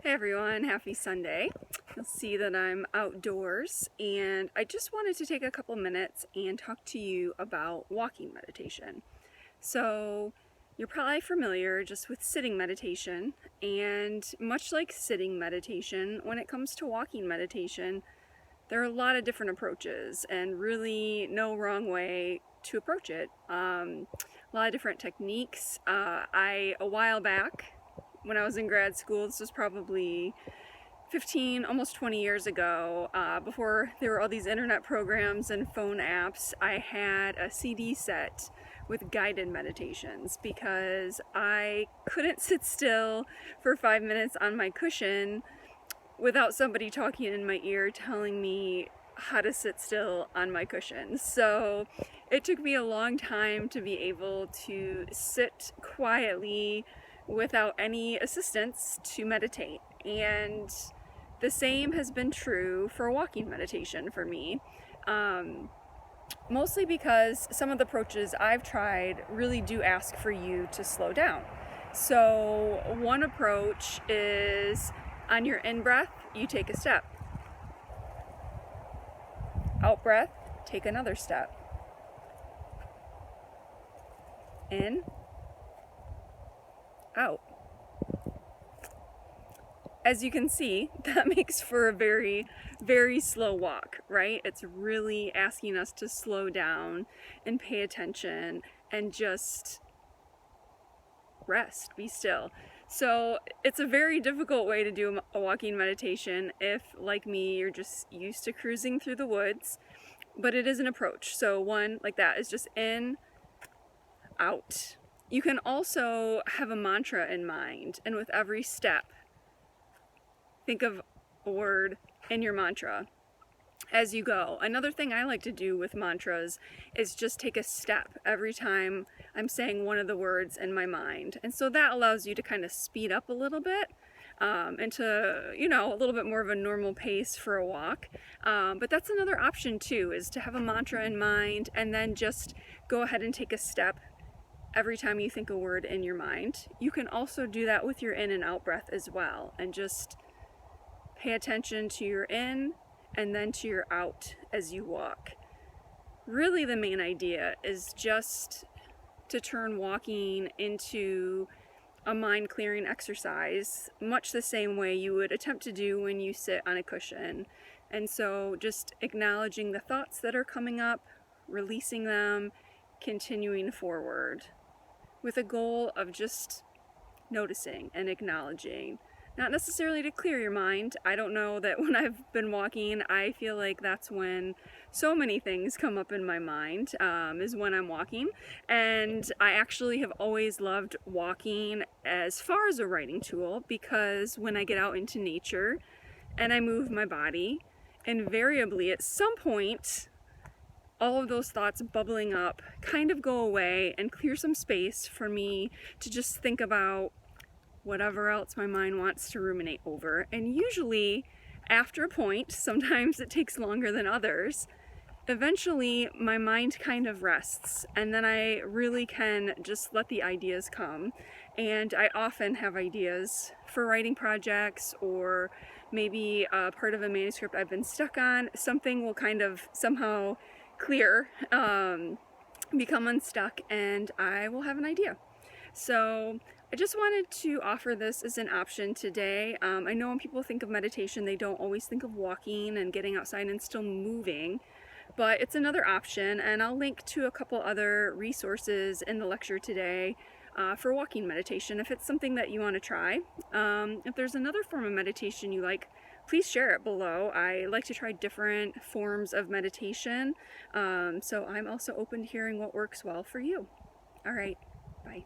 Hey everyone, happy Sunday. You'll see that I'm outdoors and I just wanted to take a couple minutes and talk to you about walking meditation. So you're probably familiar just with sitting meditation, and much like sitting meditation, when it comes to walking meditation, there are a lot of different approaches and really no wrong way to approach it. A lot of different techniques. A while back, when I was in grad school, this was probably 15, almost 20 years ago, before there were all these internet programs and phone apps, I had a CD set with guided meditations because I couldn't sit still for 5 minutes on my cushion without somebody talking in my ear telling me how to sit still on my cushion. So it took me a long time to be able to sit quietly without any assistance to meditate. And the same has been true for walking meditation for me. Mostly because some of the approaches I've tried really do ask for you to slow down. So one approach is on your in-breath, you take a step. Out-breath, take another step. In, out. As you can see, that makes for a very, very slow walk, right? It's really asking us to slow down and pay attention and just rest, be still. So it's a very difficult way to do a walking meditation if, like me, you're just used to cruising through the woods, but it is an approach. So one like that is just in, out. You can also have a mantra in mind, and with every step, think of a word in your mantra as you go. Another thing I like to do with mantras is just take a step every time I'm saying one of the words in my mind. And so that allows you to kind of speed up a little bit and to, a little bit more of a normal pace for a walk. But that's another option too, is to have a mantra in mind and then just go ahead and take a step every time you think a word in your mind. You can also do that with your in and out breath as well, and just pay attention to your in and then to your out as you walk. Really, the main idea is just to turn walking into a mind clearing exercise, much the same way you would attempt to do when you sit on a cushion. And so just acknowledging the thoughts that are coming up, releasing them, continuing forward with a goal of just noticing and acknowledging. Not necessarily to clear your mind. I don't know that when I've been walking, I feel like that's when so many things come up in my mind, is when I'm walking. And I actually have always loved walking as far as a writing tool, because when I get out into nature and I move my body, invariably at some point, all of those thoughts bubbling up kind of go away and clear some space for me to just think about whatever else my mind wants to ruminate over. And usually after a point, sometimes it takes longer than others, eventually my mind kind of rests, and then I really can just let the ideas come. And I often have ideas for writing projects, or maybe part of a manuscript I've been stuck on. Something will kind of somehow clear, become unstuck, and I will have an idea. So I just wanted to offer this as an option today. I know when people think of meditation, they don't always think of walking and getting outside and still moving, but it's another option, and I'll link to a couple other resources in the lecture today for walking meditation if it's something that you want to try. If there's another form of meditation you like, please share it below. I like to try different forms of meditation, so I'm also open to hearing what works well for you. All right, bye.